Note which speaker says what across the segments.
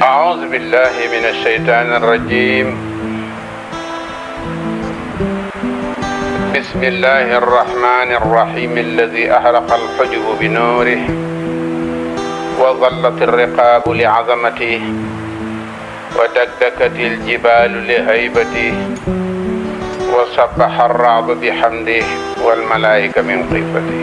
Speaker 1: أعوذ بالله من الشيطان الرجيم. بسم الله الرحمن الرحيم الذي أحرق الحجب بنوره وظلت الرقاب لعظمته ودكدكت الجبال لهيبته وسبح الرعد بحمده والملائكة من خيفته.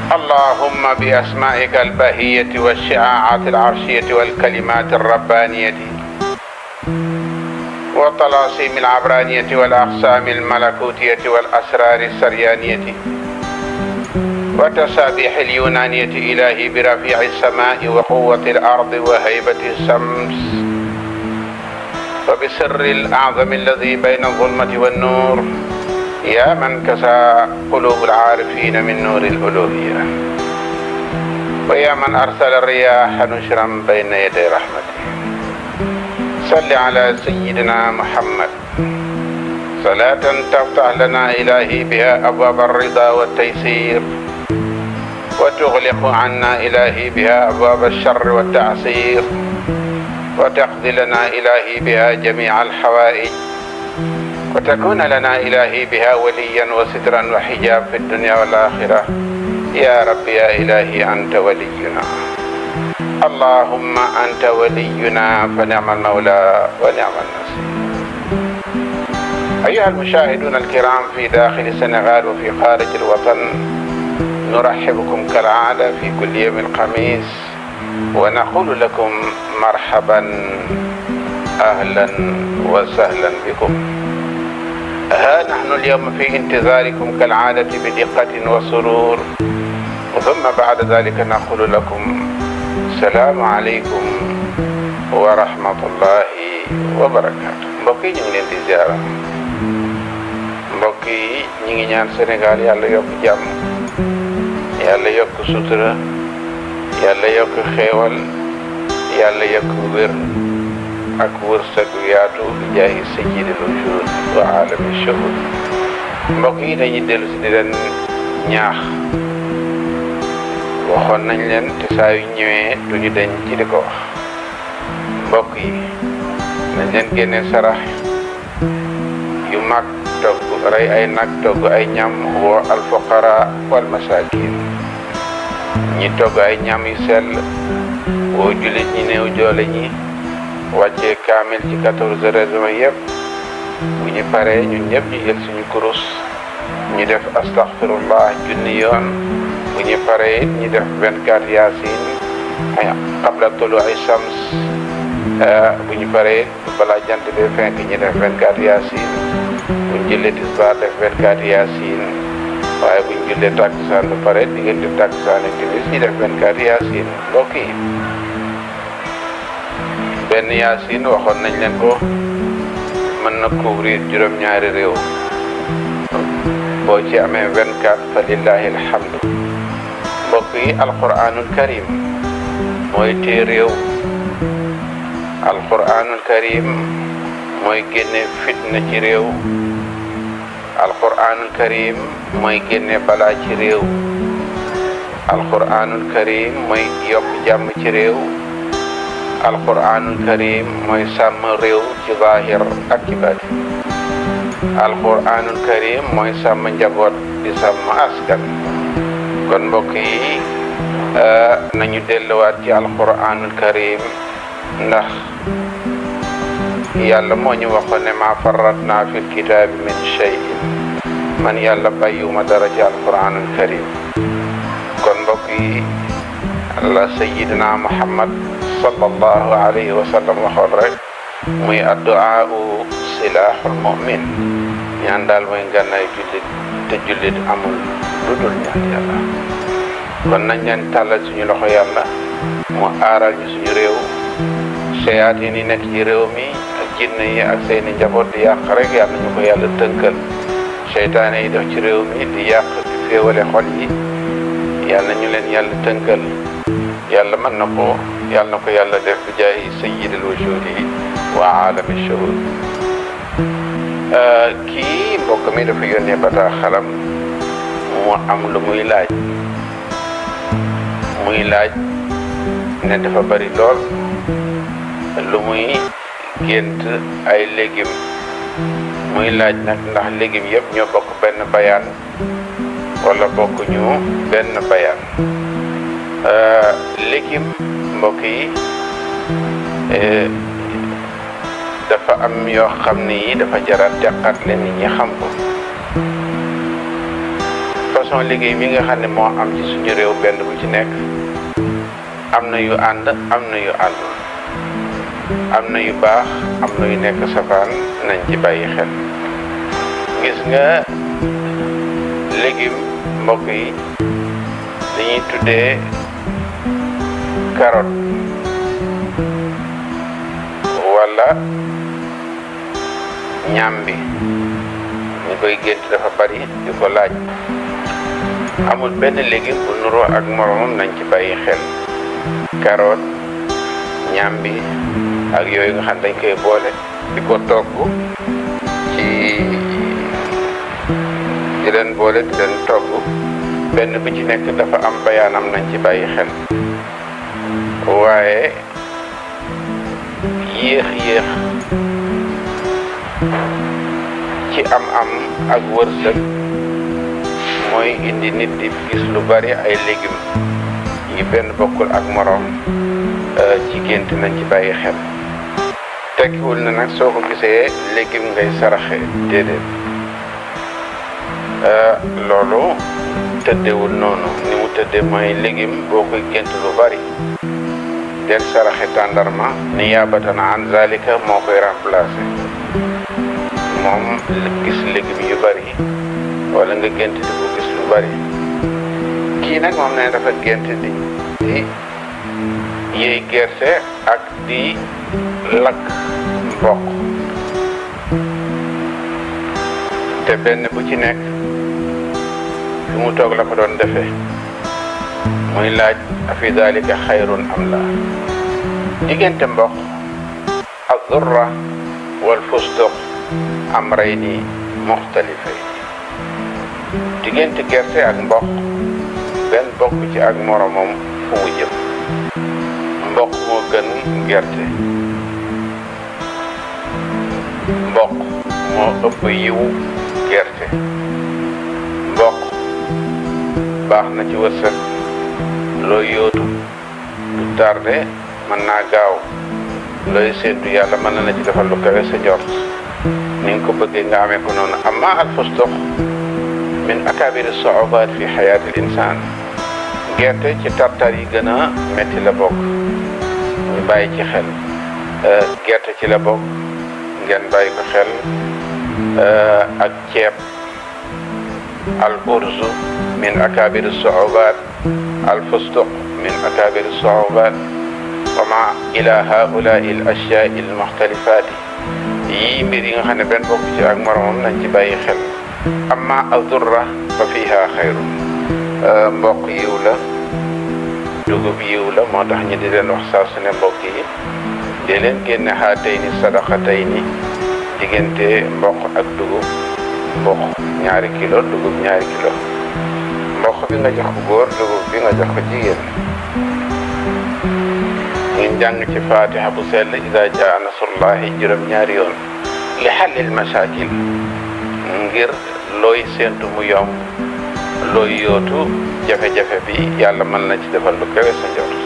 Speaker 1: اللهم بأسمائك البهية والشعاعات العرشية والكلمات الربانية والطلاسيم العبرانية والأقسام الملكوتية والأسرار السريانية وتسابيح اليونانية إلهي برفيع السماء وقوة الأرض وهيبة الشمس وبسر الأعظم الذي بين الظلمة والنور يا من كسى قلوب العارفين من نور الألوهية ويا من أرسل الرياح نشرا بين يدي رحمته. صل على سيدنا محمد صلاة تفتح لنا إلهي بها أبواب الرضا والتيسير وتغلق عنا إلهي بها أبواب الشر والتعسير وتقضي لنا إلهي بها جميع الحوائج وتكون لنا إلهي بها وليا وسترا وحجاب في الدنيا والآخرة. يا رب يا إلهي أنت ولينا، اللهم أنت ولينا فنعم المولى ونعم النصير. أيها المشاهدون الكرام في داخل السنغال وفي خارج الوطن، نرحبكم كالعادة في كل يوم الخميس ونقول لكم مرحبا أهلا وسهلا بكم. ها نحن اليوم في انتظاركم كالعادة بدقة وسرور، ثم بعد ذلك نقول لكم السلام عليكم ورحمة الله وبركاته. mbokk yi ñu ngi leen di ziara, mbokk yi ñu ngi ñaan Sénégal yàlla yokk jàmm, yàlla yokk sutura, yàlla yokk xéewal, yàlla yokk wér ak wërsëg yaatu bi jaahi sayyidil wujuud wa aalami shuhuud. mbokk yi dañuy dellu si di leen ñaax, waxoon nañ leen te saa yu ñëwee duñu dañ ci di ko wax. mbokk yi nañ leen génne sarax yu mag, togg rey ay nag, togg ay ñam, woo alfuqara wal masaakin, ñi togg ay ñam yu sell, woo jullit ñi néew joole ñi, wàccee kaamil ci 14 régions yëpp. bu ñu paree ñun ñëpp ñu jël suñu kurus ñu def astaghfirullah junni yoon. bu ñu paree ñu def 24 yaasin qabla tuluu'i shams. bu ñu paree balaa jant bi fenk ñu def 24 yaasin. bu ñu jëlee tisbaar def 24 yaasin. waaye bu ñu jullee takkusaan ba pare diggante takkusaan ak timis ñu def 24 yaasin. mbokk yi benn yaasin waxoon nañ leen ko mën na couvrir juróom-ñaari réew. boo ci amee 24 fa lillahi alhamdu. mbokk yi alquranul karim mooy tee réew. alquranul karim mooy génne fitna ci réew. alquranul karim mooy génne balaa ci réew. alquranul karim mooy yokk jàmm ci réew. alquranul karim mooy sàmm réew ci zahir ak ci baatin. alquranul karim mooy sàmm njaboot di sàmm askan. kon mbokk yi nañu delluwaat ci alquranul karim, ndax yàlla moo ñu waxoon ne ma farratna fil kitaabi min shay'in. man yàlla bàyyiwuma dara ci alquranul karim. kon mbokk yi la sayyidina Muhammad sallallahu alayhi wa sallam waxoon rek muy addu'aa'u silaahul mu'min. ñaan daal mooy ngànnaay jullit, te jullit amul lu dul ñaan yàlla. kon nañ leen tàllal suñu loxo yàlla mu aaral ñu suñu réew. seyaatiin yi nekk ci réew mi ak jinne yi ak seeni njaboot di yàq rek yàlla ñu ko yàlla tënkal. seytaane yi dox ci réew mi di yàq di féewale xol yi, yàlla ñu leen yàlla tënkal. yàlla mën na ko, yàlla na ko yàlla def bi jaahi sayyidil wujuudi wa aalami shuhuud. kii mbokk mi dafa yónnee bataaxalam mu am lu muy laaj ne dafa bari lool lu muy gént ay légumes muy laaj nag ndax légumes yëpp ñoo bokk benn bayaan wala bokkuñu benn bayaan. légume mbokk yi dafa am yoo xam ne yi dafa jara teqatle nit ñi xam ko. façon liggéey mi nga xam ne moo am ci suñu réew benn bu ci nekk am na yu ànd am na yu àndul, am na yu baax am na yu nekk safaan, nañ ci bàyyi xel. gis nga légume mbokk yi li ñuy tuddee carotte wala ñambi ñu koy gént dafa bari di ko laaj. amul benn légume bu nuroo ak moromam, nañ ci bàyyi xel. carotte, ñambi ak yooyu nga xam dañ koy boole di ko togg di leen boole di leen togg, benn bu ci nekk dafa am bayaanam, nañ ci bàyyi xel. waaye yéex ci am ak wërsëg mooy indi nit di gis lu bari ay légumes yi benn bokkul ak moroom. ci gént nañ ci bàyyi xel. tekkiwul na nag soo ko gisee légume ngay saraxe, déedéet. loolu tëddewul noonu. ni mu tëdde mooy légume boo koy gént lu bari del saraxe tàndarma niyaabatan an zalika moo koy remplacé. moom gis légumes yu bari wala nga gént di ko gis lu bari. kii nag moom ne dafa gént di yéey gerte ak di lakk mboq, te benn bu ci nekk fi mu toog la ko doon defee. muy laaj afi dalika xayrun am la. diggante mboq ak zurra wal fustuq amrayni muxtalifayni. diggante gerte ak mboq benn bokk ci ak moromam fu mu jëm. mboq moo gën gerte, mboq moo ëpp yiwu gerte. mboq baax na ci wërsëg, looy yóotu du tardé, mën naa gaaw. looy séentu yàlla mën na la ci defal lu kawe sa njort ni nga ko bëggee nga amee ko noonu. amma al fustuq min akabiri su'ubat fi xayaati l insaan. gerte ci tartar yi gën a metti la bokk, ñu bàyyi ci xel. gerte ci la bokk, ngeen bàyyi ko xel. ak ceeb, al urzu min akabiri su'ubat, al fustuq min akabiri su'ubat. wa ma ila haulaai al ashyaai al muxtalifaati. yii mbir yi nga xam ne benn bokk ci ak moromam nañ ci bàyyi xel. amma azurra fa fiha xayrun. mboq yiw la, dugub yiw la, moo tax ñi di leen wax saa su ne mbokk yi di leen génne haatayni sadaqatayni. diggante mboq ak dugub, mboq 2 kilo, dugub 2 kilo. mboq bi nga jox ko góor, dugub bi nga jox ko jigéen. ngeen jàng ci fatiha bu sell iza jaa nasrullahi juróom-ñaari yoon li xallil masaakil, ngir looy séentu mu yomb, looy yootu jafe-jafe bi yàlla mën na ci defal lu kawe sa njort.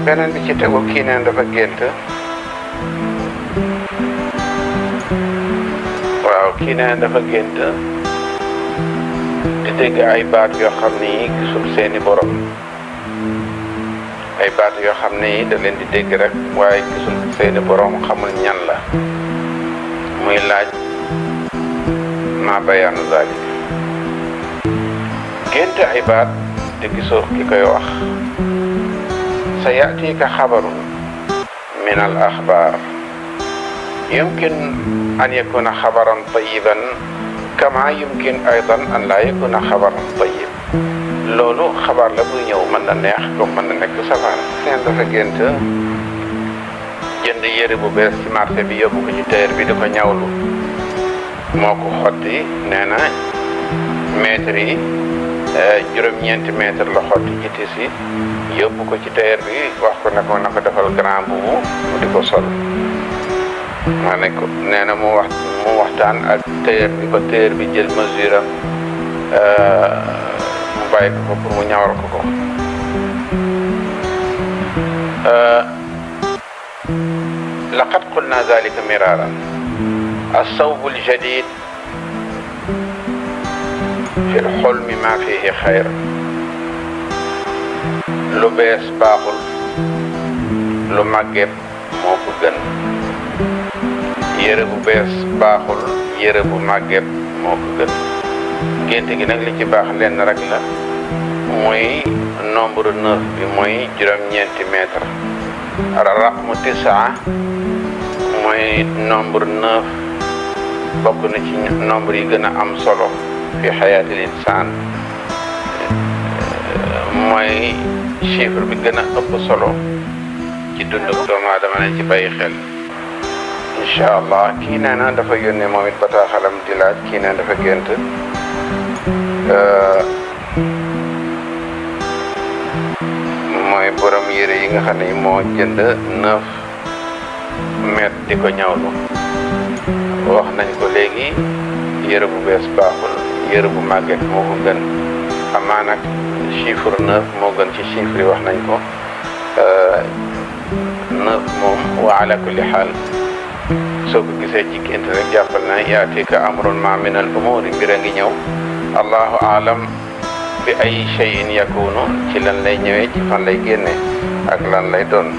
Speaker 1: beneen bi ci tegu, kii neen dafa gént. waaw kii neen dafa gént di dégg ay baat yoo xam ni gisul seeni borom. ay baat yoo xam ne da leen di dégg rek waaye gisul seeni borom, xamul ñan la. muy laaj ma bayaanu zalik. gént ay baat te gisoo ki koy wax. sa yaatika xabarun min al axbaar yumkin an yakuna xabaran tayiban kama yumkin aydan an laa yakuna xabaran tayib. loolu xabaar la buy ñëw, mën na neex comme mën na nekk safaan. neen dafa gént jënd yére bu bees ci marché bi yóbbu ko ci tailleur bi di ko ñawlu. moo ko xotti. nee na mètre yi juróom-ñeenti mètre la xotti ci tisi yóbbu ko ci tailleur bi wax ko ne ko na ko defal grand boubou mu di ko sol. ma ne ko nee na mu waxtaan ak tailleur bi ba tailleur bi jël mesure am mu bàyyi ko pour mu ñawal ko ko. laqad qulna zalika miraran as-sawbu al-jadid fi al-hulmi ma fihi xayr. lu bees baaxul, lu màgget moo ko gën. yére bu bees baaxul, yére bu màgget moo ko gën. gént gi nag li ci baax lenn rek la muy nombre 9 bi mooy juróom-ñeenti mètre. raqmu 9 mooy nombre 9 bokk na ci nombre yi gën a am solo fi xayaatil insaan. mooy chiffre bi gën a ëpp solo ci dundu doomu aadama nañ ci bàyyi xel. incha allah kii nee na dafa yónnee moom it bataaxalam di laaj. kii nee dafa gént mooy borom yére yi nga xam ne moo jënd 9 mètre di ko ñawlu. wax nañ ko léegi yére bu bees baaxul, yére bu màgget moo ko gën. amaa nag chiffre 9 moo gën ci chiffre yi wax nañ ko. 9 moom wa ala kulli xaal soo ko gisee ci gént rek jàppal na yaatika amrun ma min al umuri mbir a ngi ñëw. allahu aalam bi ay cheyin yakunu ci lan lay ñëwee, ci fan lay génne ak lan lay doon.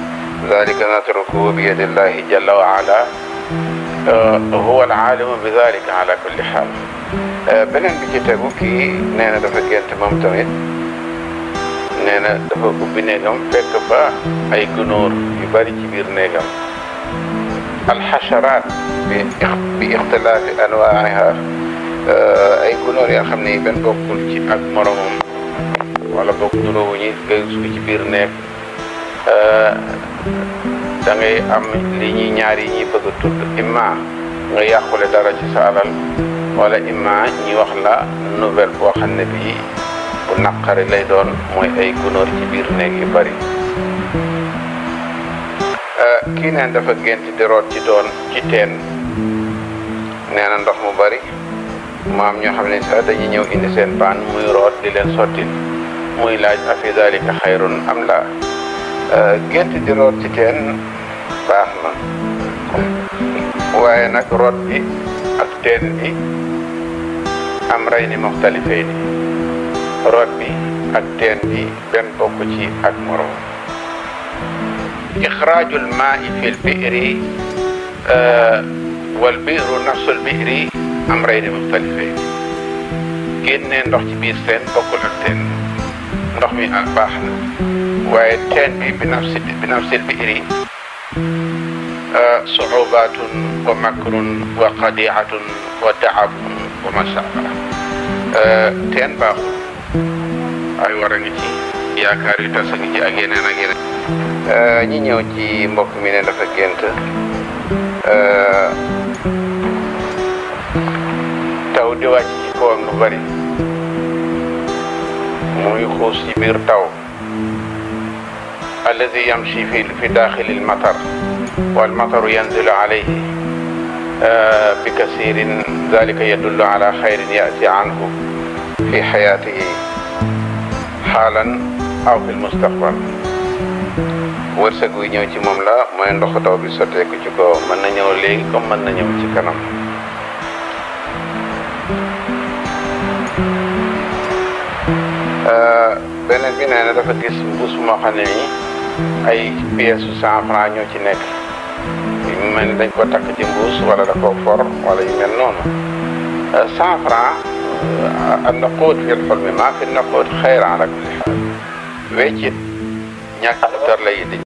Speaker 1: zalika natrukuhu bi yadillahi jalla wa ala huwa al aalimu bi zalika ala kulli xaal. beneen bi ci tegu kii nee na dafa gént moom tamit. nee na dafa ubbi néegam fekk fa ay gunóor yu bari ci biir néegam. alxasharaat bi ixtilaafi anwaaiha ay gunóor yoo xam ne benn bokkul ci ak moromam wala bokk nuróowu ñi nga gis ko ci biir néeg. da ngay am li ñuy ñaar yi ñuy bëgg a tudd. imma nga yàqule dara ci sa alal wala imma ñi wax la nouvelle boo xam ne bii bu naqari lay doon mooy ay gunóor ci biir néeg yu bari. kii neen dafa gént di root ci teen. nee na ndox mu bari mu am ñoo xam ne sax dañuy ñëw indi seen paan muy root di leen sotti. muy laaj afi dalika xayrun am la. gént di root ci teen baax na waaye nag root bi ak teen bi am rey ni muxtalifay ni. root bi ak teen bi benn bokk ci ak morom. ixraajul maa'i fil bi'ri wal bi'ru nafsul bi'ri amrayni muxtalifayni. génnee ndox ci biir teen bokkul ak teen. ndox mi ak baax na waaye teen bi bi nafsil bi'ri su'ubatun wa makrun wa qadi'atun wa ta'abun wa mashaqa. teen baaxul ay war a ngi ci yaakaar yu tas a ngi ci ak yeneen ak yeneen. ñi ñëw ci mbokk mi ne dafa gént taw di wàcc ci kawam lu bari muy xuus ci biir taw. alladi yamshi fi daaxili lmatar walmataru yanzilu alayhi bi kasirin dalika yadullu ala xayrin yati anhu fi xayaatihi xaalan aw fi lmustaqbal. wërsëg wi ñëw ci moom la mooy ndoxu taw bi sotteeku ci ko mën na ñëw léegi comme mën na ñëw ci kanam. beneen bi nee na dafa gis mbuus moo xam ne nii ay pièces yu 100 francs ñoo ci nekk. yu mel ni dañ ko takk ci mbuus wala da ko for wala yu mel noonu. 100 francs an-nuquud fil hulmi maa fi an-nuquud xayran ala kulli haal. weccit ñàkk tar lay indi.